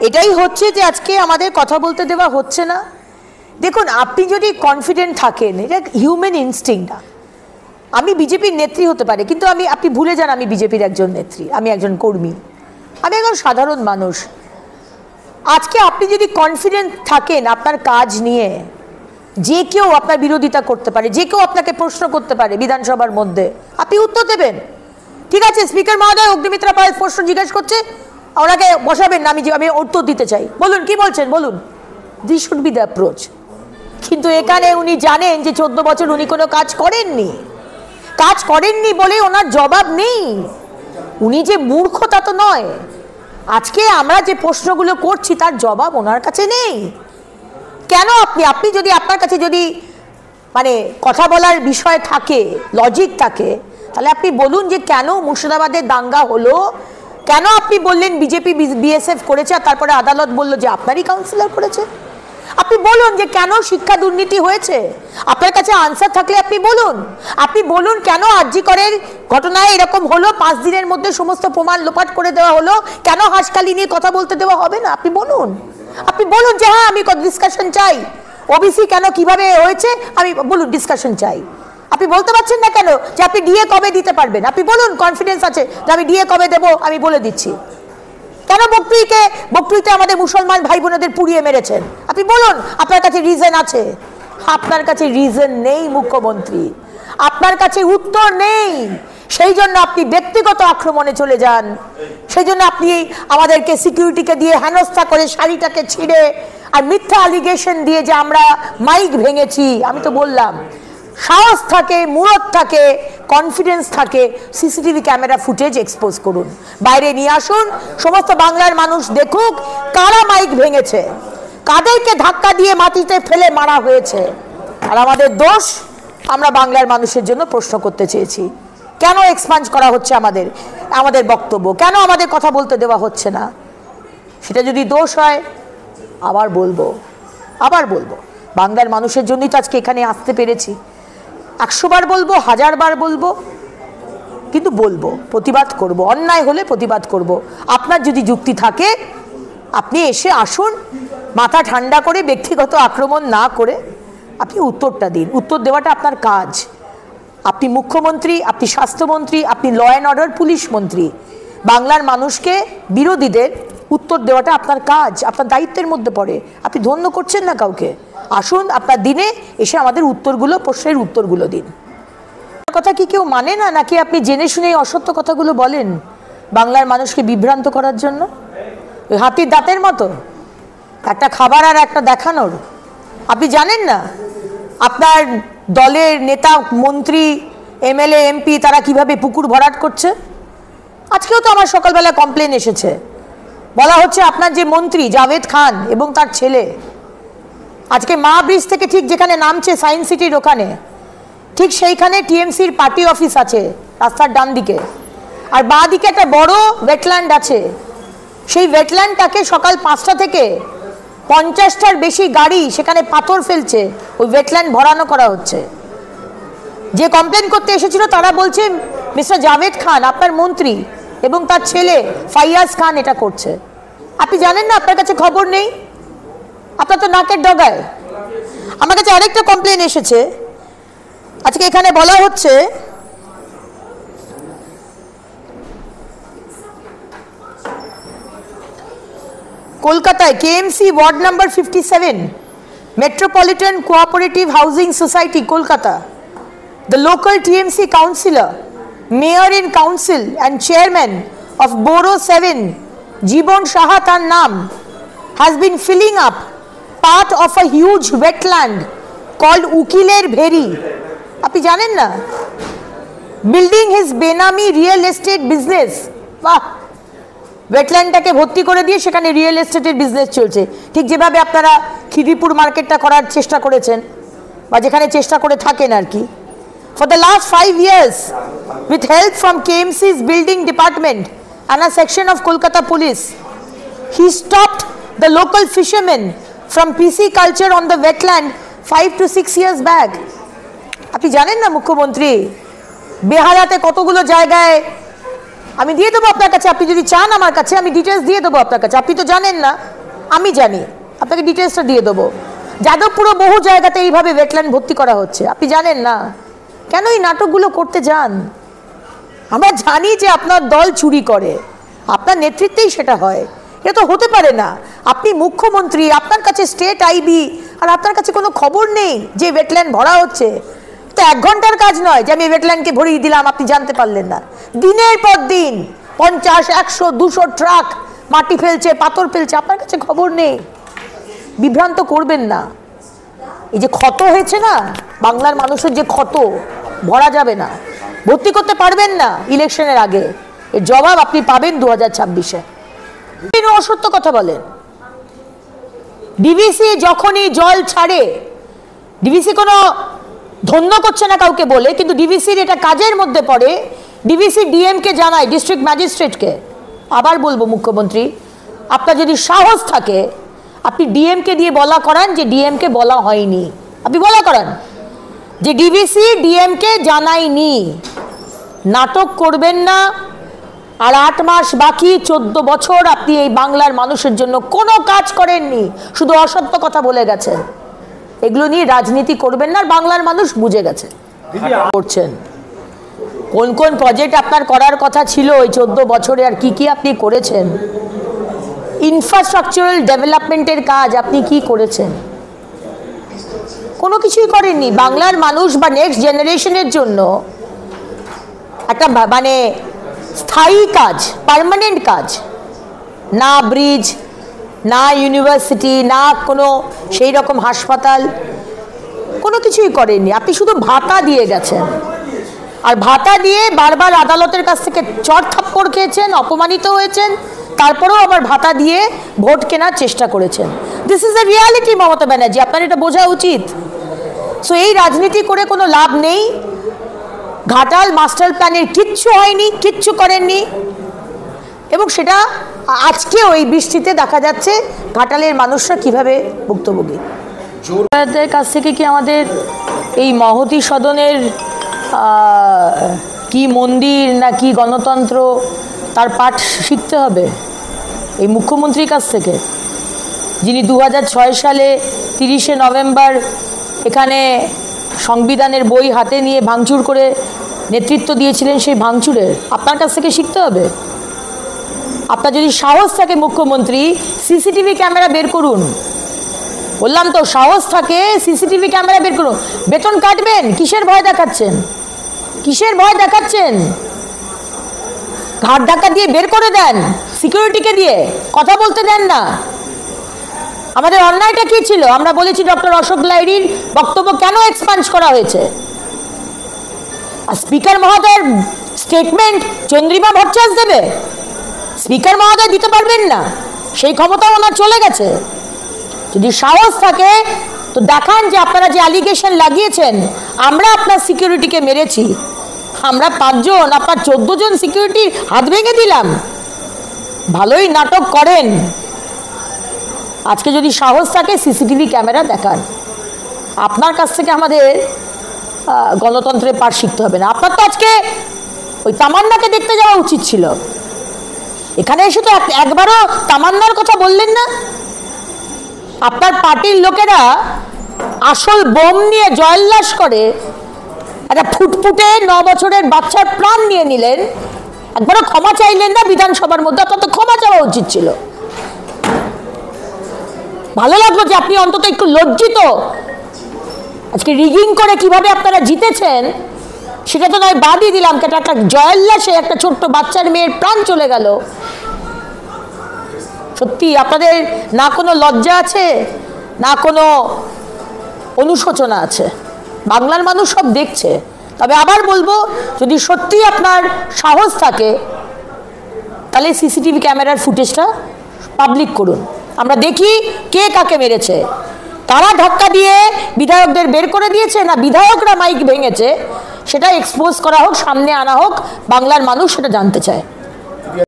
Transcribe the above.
এটাই হচ্ছে যে আজকে আমাদের কথা বলতে দেওয়া হচ্ছে না। দেখুন, আপনি যদি কনফিডেন্ট থাকেন, এটা হিউম্যান ইনস্টিংক্ট। আমি বিজেপির নেত্রী হতে পারে, কিন্তু আপনি ভুলে যান আমি বিজেপির একজন নেত্রী, আমি একজন কর্মী, আমি একজন সাধারণ মানুষ। আজকে আপনি যদি কনফিডেন্ট থাকেন আপনার কাজ নিয়ে, যে কেউ আপনার বিরোধিতা করতে পারে, যে কেউ আপনাকে প্রশ্ন করতে পারে বিধানসভার মধ্যে, আপনি উত্তর দেবেন। ঠিক আছে, স্পিকার মহোদয় অগ্নিমিত্রা পাল প্রশ্ন জিজ্ঞেস করছে, ওনাকে বসাবেন না, আমি উত্তর দিতে চাই, বলুন কি বলছেন বলুন। This should be the approach. কিন্তু এখানে উনি জানেন যে 14 বছর উনি কোনো কাজ করেননি বলে ওনার জবাব নেই। উনি যে মূর্খ তা তো নয়, আজকে আমরা যে প্রশ্নগুলো করছি তার জবাব ওনার কাছে নেই। কেন আপনি যদি আপনার কাছে যদি মানে কথা বলার বিষয় থাকে, লজিক থাকে, তাহলে আপনি বলুন যে কেন মুর্শিদাবাদের দাঙ্গা হলো, কেন আপনি বললেন বিজেপি বিএসএফ করেছে আর তারপরে আদালত বলল যে আপনারই কাউন্সিলর করেছে। আপনি বলুন যে কেন শিক্ষা দুর্নীতি হয়েছে, আপনার কাছে আনসার থাকলে আপনি বলুন কেন আরজি করের ঘটনায় এরকম হলো, 5 দিনের মধ্যে সমস্ত প্রমাণ লোপাট করে দেওয়া হলো, কেন হাসখালি নিয়ে কথা বলতে দেওয়া হবে না। আপনি বলুন যে হ্যাঁ আমি ডিসকাশন চাই, ওবিসি কেন কিভাবে হয়েছে আমি বলুন ডিসকাশন চাই। আপনি বলতে পারছেন না কেন যে আপনি ডিএ কবে দিতে পারবেন, আপনি বলুন কনফিডেন্স আছে যে আমি ডিএ কবে দেবো আমি বলে দিচ্ছি। কেন বকটুইতে আমাদের মুসলমান ভাই বোনেদের পুড়িয়ে মেরেছেন, আপনি বলুন আপনার কাছে রিজন আছে। আপনার কাছে রিজন নেই মুখ্যমন্ত্রী, আপনার কাছে উত্তর নেই, সেই জন্য আপনি ব্যক্তিগত আক্রমণে চলে যান। সেই জন্য আপনি আমাদেরকে সিকিউরিটিকে দিয়ে হেনস্থা করে শাড়িটাকে ছিঁড়ে আর মিথ্যা অ্যালিগেশন দিয়ে যে আমরা মাইক ভেঙেছি। আমি তো বললাম সাহস থাকে, মুরত থাকে, কনফিডেন্স থাকে, সিসিটিভি ক্যামেরা ফুটেজ এক্সপোজ করুন, বাইরে নিয়ে আসুন, সমস্ত বাংলার মানুষ দেখুক কারা মাইক ভেঙেছে, কাদেরকে ধাক্কা দিয়ে মাটিতে ফেলে মারা হয়েছে। আর আমাদের দোষ, আমরা বাংলার মানুষের জন্য প্রশ্ন করতে চেয়েছি, কেন এক্সপাঞ্জ করা হচ্ছে আমাদের বক্তব্য, কেন আমাদের কথা বলতে দেওয়া হচ্ছে না। সেটা যদি দোষ হয় আবার বলবো বাংলার মানুষের জন্যই তো আজকে এখানে আসতে পেরেছি। 100 বার বলবো, 1000 বার বলবো, কিন্তু প্রতিবাদ করব, অন্যায় হলে প্রতিবাদ করব। আপনার যদি যুক্তি থাকে আপনি এসে আসুন, মাথা ঠান্ডা করে, ব্যক্তিগত আক্রমণ না করে আপনি উত্তরটা দিন। উত্তর দেওয়াটা আপনার কাজ। আপনি মুখ্যমন্ত্রী, আপনি স্বাস্থ্যমন্ত্রী, আপনি ল অ্যান্ড অর্ডার পুলিশ মন্ত্রী। বাংলার মানুষকে, বিরোধীদের উত্তর দেওয়াটা আপনার কাজ, আপনার দায়িত্বের মধ্যে পড়ে। আপনি ধন্য করছেন না কাউকে। আসুন আপনার দিনে এসে আমাদের প্রশ্নের উত্তরগুলো দিন। কথা কি কেউ মানে না, নাকি আপনি জেনে শুনে অসত্য কথাগুলো বলেন বাংলার মানুষকে বিভ্রান্ত করার জন্য? ওই হাতির দাঁতের মতো একটা খাবার আর একটা দেখানোর। আপনি জানেন না আপনার দলের নেতা, মন্ত্রী, এমএলএ, এমপি তারা কিভাবে পুকুর ভরাট করছে? আজকেও তো আমার সকালবেলা কমপ্লেন এসেছে, বলা হচ্ছে আপনার যে মন্ত্রী জাভেদ খান এবং তার ছেলে আজকে মা ব্রিজ থেকে ঠিক যেখানে নামছে সায়েন্স সিটির ওখানে, ঠিক সেইখানে টিএমসির পার্টি অফিস আছে রাস্তার ডান দিকে, আর বাঁ দিকে একটা বড় ওয়েটল্যান্ড আছে। সেই ওয়েটল্যান্ডটাকে সকাল 5টা থেকে 50টার বেশি গাড়ি সেখানে পাথর ফেলছে, ওই ওয়েটল্যান্ড ভরানো করা হচ্ছে। যে কমপ্লেন করতে এসেছিল তারা বলছে মিস্টার জাভেদ খান আপনার মন্ত্রী এবং তার ছেলে ফাইয়াজ খান এটা করছে। আপনি জানেন না, আপনার কাছে খবর নেই, আপনার তো নাকের ডগায়। আমার কাছে আরেকটা কমপ্লেন এসেছে আজকে, এখানে বলা হচ্ছে কলকাতায় KMC ward number 57 metropolitan cooperative housing society Kolkata, the local TMC councillor, mayor in council and chairman of Boro 7 Jibon Saha tar naam has been filling up part of a huge wetland called Ukiler Bheri. আপনি জানেন না? Building his benami real estate business. বাহ, ওয়েটল্যান্ডটাকে ভর্তি করে দিয়ে সেখানে real এস্টেটের business চলছে, ঠিক যেভাবে আপনারা খিদিপুর মার্কেটটা করার চেষ্টা করেছেন বা যেখানে চেষ্টা করে থাকেন আর কি। For the last 5 years, with help from KMC's building department and a section of Kolkata police, he stopped the local fishermen from PC culture on the wetland 5 to 6 years back. আপনি জানেন না মুখ্যমন্ত্রী, বেহালাতে কতগুলো জায়গায় আমি দিয়ে দেবো আপনার কাছে, আপনি যদি চান আমার কাছে আমি ডিটেলস দিয়ে দেবো আপনার কাছে, আপনি তো জানেন না। আমি জানি, আপনাকে ডিটেলসটা দিয়ে দেবো। যাদবপুরে বহু জায়গাতে এইভাবে ওয়েটল্যান্ড ভর্তি করা হচ্ছে, আপনি জানেন না? কেন এই নাটকগুলো করতে যান? আমরা জানি যে আপনার দল চুরি করে, আপনার নেতৃত্বেই সেটা হয়। এটা তো হতে পারে না। আপনি মুখ্যমন্ত্রী, আপনার কাছে স্টেট আইবি, আর আপনার কাছে কোনো খবর নেই যে ওয়েটল্যান্ড ভরা হচ্ছে। তো 1 ঘন্টার কাজ নয় যে আমি ওয়েটল্যান্ডকে ভরিয়ে দিলাম, আপনি জানতে পারলেন না। দিনের পর দিন 50, 100, 200 ট্রাক মাটি ফেলছে, পাথর ফেলছে, আপনার কাছে খবর নেই। বিভ্রান্ত করবেন না। এই যে ক্ষত হয়েছে না, বাংলার মানুষের যে ক্ষত, ভরা যাবে না, ভর্তি করতে পারবেন না ইলেকশনের আগে। এর জবাব আপনি পাবেন 2026-এ। অসত্য কথা বলেন। ডিভিসি যখনই জল ছাড়ে, ডিভিসি কোনো ধন্য করছে না কাউকে বলে, কিন্তু ডিভিসির এটা কাজের মধ্যে পড়ে। ডিভিসি ডিএমকে জানায়, ডিস্ট্রিক্ট ম্যাজিস্ট্রেটকে। আবার বলবো মুখ্যমন্ত্রী, আপনার যদি সাহস থাকে আপনি ডিএমকে দিয়ে বলা করান যে ডিএমকে বলা হয়নি। আপনি বলা করান যে ডিভিসি ডিএমকে জানায়নি। নাটক করবেন না। আর 8 মাস বাকি, 14 বছর আপনি এই বাংলার মানুষের জন্য কোনো কাজ করেননি, শুধু অসত্য কথা বলে গেছেন। এগুলো নিয়ে রাজনীতি করবেন না, বাংলার মানুষ বুঝে গেছে করছেন। কোন কোন প্রজেক্ট আপনার করার কথা ছিল ওই 14 বছরে, আর কি কি আপনি করেছেন? ইনফ্রাস্ট্রাকচারাল ডেভেলপমেন্টের কাজ আপনি কি করেছেন? কোনো কিছুই করেননি। বাংলার মানুষ বা নেক্সট জেনারেশনের জন্য একটা মানে স্থায়ী কাজ, পার্মানেন্ট কাজ, না ব্রিজ, না ইউনিভার্সিটি, না কোনো সেই রকম হাসপাতাল, কোনো কিছুই করেননি। আপনি শুধু ভাতা দিয়ে গেছেন, আর ভাতা দিয়ে বারবার আদালতের কাছ থেকে চড় থাপ্পড় খেয়েছেন, অপমানিত হয়েছেন, তারপরেও আবার ভাতা দিয়ে ভোট কেনার চেষ্টা করেছেন। This is the reality Mamata Banerjee, আপনার এটা বোঝা উচিত। সো এই রাজনীতি করে কোনো লাভ নেই। ঘাটাল মাস্টার প্ল্যানের কিচ্ছু হয়নি, কিচ্ছু করেননি, এবং সেটা আজকেও এই বৃষ্টিতে দেখা যাচ্ছে ঘাটালের মানুষরা কিভাবে ভুক্তভোগী। জোরদারদের কাছ থেকে কি আমাদের এই মহতী সদনের কি মন্দির না কি গণতন্ত্র তার পাঠ শিখতে হবে? এই মুখ্যমন্ত্রীর কাছ থেকে, যিনি 2006 সালে 30শে নভেম্বর এখানে সংবিধানের বই হাতে নিয়ে ভাঙচুর করে নেতৃত্ব দিয়েছিলেন, সেই ভাঙচুরের আপনার কাছ থেকে শিখতে হবে। আপনার যদি সাহস থাকে মুখ্যমন্ত্রী, সিসিটিভি ক্যামেরা বের করুন। বললাম তো, সাহস থাকে সিসিটিভি ক্যামেরা বের করুন। বেতন কাটবেন, কিসের ভয় দেখাচ্ছেন? কিসের ভয় দেখাচ্ছেন? ঘাট ধাক্কা দিয়ে বের করে দেন, সিকিউরিটিকে দিয়ে কথা বলতে দেন না। আমাদের অন্যায়টা কি ছিল? আমরা বলেছি ডক্টর অশোক লাহিড়ীর বক্তব্য কেন এক্সপাঞ্জ করা হয়েছে। আর স্পিকার মহোদয়ের স্টেটমেন্ট চন্দ্রিমা ভট্টাচার্য দেবে? স্পিকার মহোদয় দিতে পারবেন না, সেই ক্ষমতা ওনার চলে গেছে। যদি সাহস থাকে তো দেখান যে আপনারা যে অ্যালিগেশন লাগিয়েছেন আমরা আপনার সিকিউরিটিকে মেরেছি, আমরা 5 জন, আপনার 14 জন সিকিউরিটির হাত ভেঙে দিলাম। ভালোই নাটক করেন। আজকে যদি সাহস থাকে সিসিটিভি ক্যামেরা দেখান। আপনার কাছ থেকে আমাদের গণতন্ত্রের পাঠ শিখতে হবে না। আপনার তো আজকে ওই তামান্নাকে দেখতে যাওয়া উচিত ছিল। এখানে এসে তো একবারও তামান্নার কথা বললেন না। আপনার পার্টির লোকেরা আসল বোম নিয়ে জয়োল্লাস করে একটা ফুটফুটে 9 বছরের বাচ্চার প্রাণ নিয়ে নিলেন, একবারও ক্ষমা চাইলেন না বিধানসভার মধ্যে। আপনার তো ক্ষমা চাওয়া উচিত ছিল। ভালো লাগলো যে আপনি অন্তত একটু লজ্জিত। আজকে রিগিং করে কিভাবে আপনারা জিতেছেন সেটা তো নয়, বাদই দিলাম, কেটে একটা জয়োল্লাসে একটা ছোট্ট বাচ্চার মেয়ের প্রাণ চলে গেল। সত্যি আপনাদের না কোনো লজ্জা আছে, না কোনো অনুশোচনা আছে। বাংলার মানুষ সব দেখছে। তবে আবার বলবো, যদি সত্যি আপনার সাহস থাকে তাহলে সিসিটিভি ক্যামেরার ফুটেজটা পাবলিক করুন। আমরা দেখি কে কাকে মেরেছে। তারা ধাক্কা দিয়ে বিধায়কদের বের করে দিয়েছে না বিধায়করা মাইক ভেঙেছে, সেটা এক্সপোজ করা হোক, সামনে আনা হোক, বাংলার মানুষ সেটা জানতে চায়।